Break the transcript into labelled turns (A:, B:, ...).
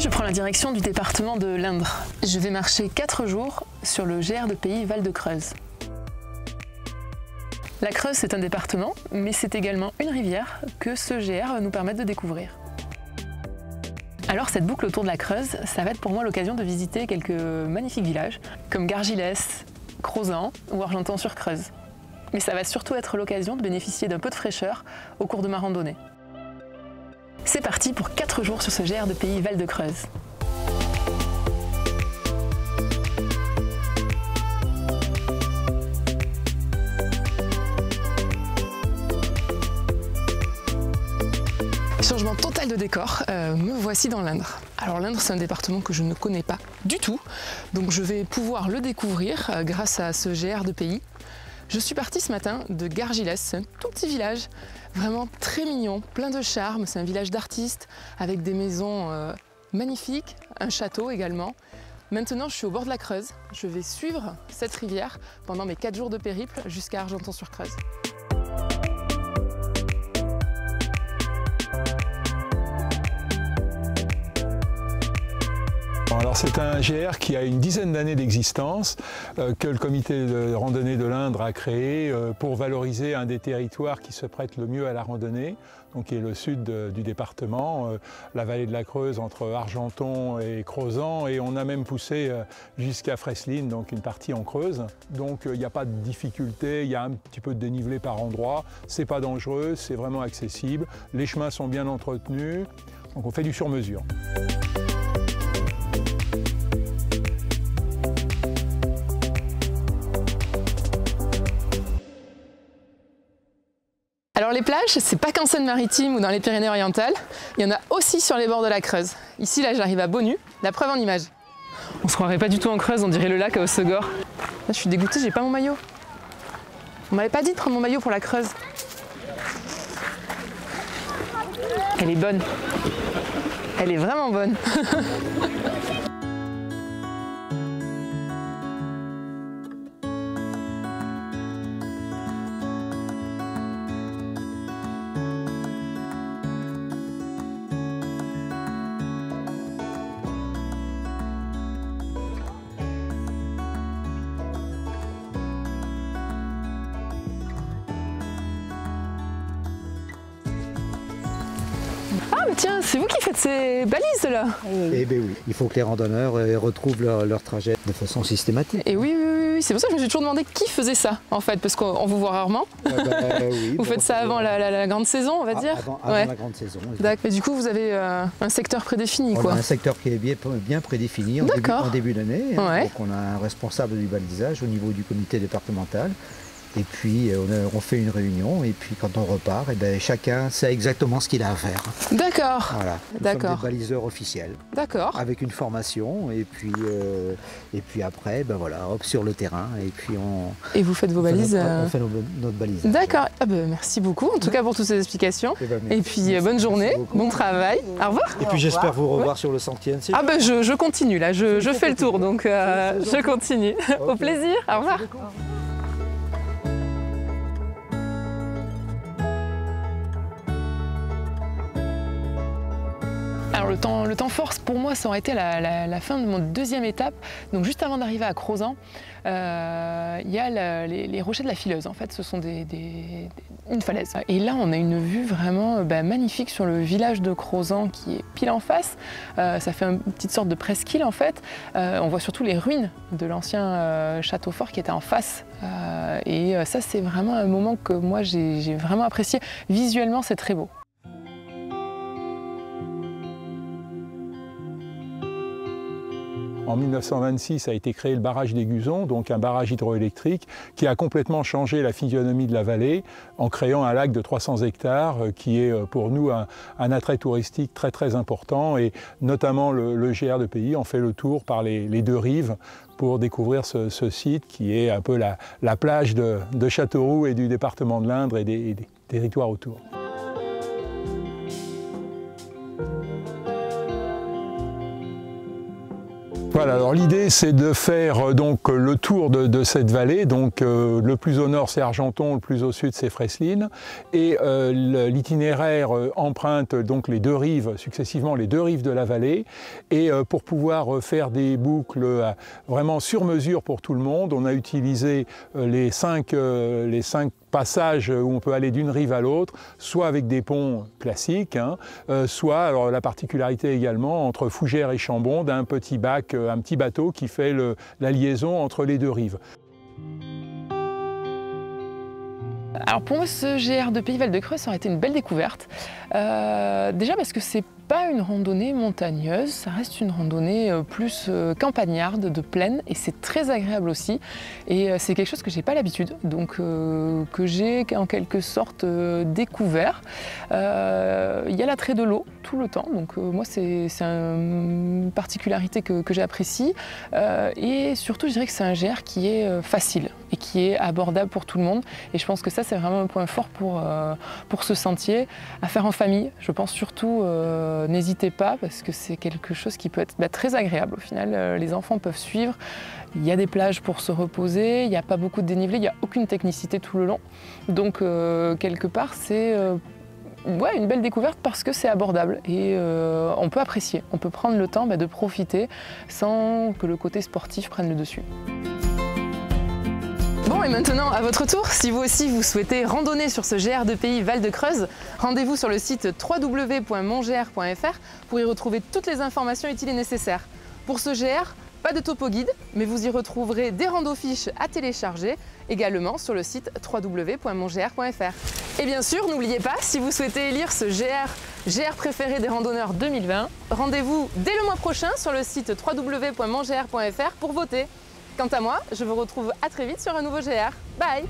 A: je prends la direction du département de l'Indre. Je vais marcher 4 jours sur le GR de Pays Val de Creuse. La Creuse, c'est un département, mais c'est également une rivière que ce GR va nous permettre de découvrir. Alors cette boucle autour de la Creuse, ça va être pour moi l'occasion de visiter quelques magnifiques villages, comme Gargilès, Crozant ou Argentan-sur-Creuse. Mais ça va surtout être l'occasion de bénéficier d'un peu de fraîcheur au cours de ma randonnée. C'est parti pour 4 jours sur ce GR de Pays Val de Creuse. Changement total de décor, me voici dans l'Indre. Alors l'Indre, c'est un département que je ne connais pas du tout, donc je vais pouvoir le découvrir grâce à ce GR de Pays. Je suis partie ce matin de Gargilès, c'est un tout petit village, vraiment très mignon, plein de charme. C'est un village d'artistes avec des maisons magnifiques, un château également. Maintenant, je suis au bord de la Creuse. Je vais suivre cette rivière pendant mes 4 jours de périple jusqu'à Argentan-sur-Creuse.
B: Alors c'est un GR qui a une dizaine d'années d'existence, que le comité de randonnée de l'Indre a créé pour valoriser un des territoires qui se prête le mieux à la randonnée, donc qui est le sud du département, la vallée de la Creuse entre Argenton et Crozant, et on a même poussé jusqu'à Fresline, donc une partie en Creuse. Donc il n'y a pas de difficulté, il y a un petit peu de dénivelé par endroit, c'est pas dangereux, c'est vraiment accessible, les chemins sont bien entretenus, donc on fait du sur-mesure.
A: Alors les plages, c'est pas qu'en Seine-Maritime ou dans les Pyrénées-Orientales, il y en a aussi sur les bords de la Creuse. Ici, là, j'arrive à Bonnu, la preuve en image. On se croirait pas du tout en Creuse, on dirait le lac à Hossegor. Là, je suis dégoûtée, j'ai pas mon maillot. On m'avait pas dit de prendre mon maillot pour la Creuse. Elle est bonne. Elle est vraiment bonne. Ah mais tiens, c'est vous qui faites ces balises là?
C: Eh bien oui, il faut que les randonneurs retrouvent leur trajet de façon systématique.
A: Et oui, c'est pour ça que je me suis toujours demandé qui faisait ça en fait, parce qu'on vous voit rarement.
C: Oui,
A: vous faites ça avant la grande saison, on va dire?
C: Avant la grande saison.
A: D'accord. Mais du coup, vous avez un secteur prédéfini, quoi?
C: On a un secteur qui est bien prédéfini en début d'année.
A: Ouais.
C: Donc on a un responsable du balisage au niveau du comité départemental. Et puis on fait une réunion et puis quand on repart, et bien, chacun sait exactement ce qu'il a à faire.
A: D'accord.
C: Voilà. Nous sommes des baliseurs officiels.
A: D'accord.
C: Avec une formation et puis après, ben voilà, hop sur le terrain et puis
A: Et vous faites vos balises.
C: On fait notre balisage.
A: D'accord. Ah ben, merci beaucoup en tout cas pour toutes ces explications. Et puis bonne journée, bon travail. Au revoir.
C: Et puis j'espère vous revoir sur le sentier.
A: Ah ben je continue là, je fais le tour donc je continue. Au plaisir. Au revoir. Alors le temps fort pour moi ça aurait été la fin de mon deuxième étape. Donc juste avant d'arriver à Crozant, il y a les rochers de la Fileuse. En fait ce sont une falaise. Et là on a une vue vraiment magnifique sur le village de Crozant qui est pile en face. Ça fait une petite sorte de presqu'île en fait. On voit surtout les ruines de l'ancien château fort qui était en face. Et ça c'est vraiment un moment que moi j'ai vraiment apprécié. Visuellement c'est très beau.
B: En 1926 a été créé le barrage des Guzons, donc un barrage hydroélectrique qui a complètement changé la physionomie de la vallée en créant un lac de 300 hectares qui est pour nous un attrait touristique très important, et notamment le GR de Pays en fait le tour par les deux rives pour découvrir ce site qui est un peu la plage de Châteauroux et du département de l'Indre et des territoires autour. Voilà, alors l'idée c'est de faire donc le tour de cette vallée, donc le plus au nord c'est Argenton, le plus au sud c'est Freslin, et l'itinéraire emprunte donc les deux rives, successivement les deux rives de la vallée, et pour pouvoir faire des boucles vraiment sur mesure pour tout le monde, on a utilisé les cinq passages où on peut aller d'une rive à l'autre, soit avec des ponts classiques, hein, soit, alors la particularité également, entre Fougères et Chambon, d'un petit bateau qui fait la liaison entre les deux rives.
A: Alors pour moi, ce GR de Pays Val-de-Creuse, ça aurait été une belle découverte. Déjà parce que c'est pas une randonnée montagneuse, ça reste une randonnée plus campagnarde, de plaine, et c'est très agréable aussi. Et c'est quelque chose que j'ai pas l'habitude, donc que j'ai en quelque sorte découvert. Il y a l'attrait de l'eau tout le temps, donc moi c'est une particularité que j'apprécie. Et surtout, je dirais que c'est un GR qui est facile et qui est abordable pour tout le monde. Et je pense que ça, c'est vraiment un point fort pour ce sentier, à faire en famille. Je pense surtout, n'hésitez pas, parce que c'est quelque chose qui peut être très agréable. Au final, les enfants peuvent suivre. Il y a des plages pour se reposer, il n'y a pas beaucoup de dénivelé, il n'y a aucune technicité tout le long. Donc, quelque part, c'est ouais, une belle découverte parce que c'est abordable et on peut apprécier. On peut prendre le temps de profiter sans que le côté sportif prenne le dessus. Bon, et maintenant, à votre tour, si vous aussi vous souhaitez randonner sur ce GR de Pays Val-de-Creuse, rendez-vous sur le site www.mongr.fr pour y retrouver toutes les informations utiles et nécessaires. Pour ce GR, pas de topo guide, mais vous y retrouverez des randos-fiches à télécharger, également sur le site www.mongr.fr. Et bien sûr, n'oubliez pas, si vous souhaitez élire ce GR préféré des randonneurs 2020, rendez-vous dès le mois prochain sur le site www.mongr.fr pour voter. Quant à moi, je vous retrouve à très vite sur un nouveau GR. Bye!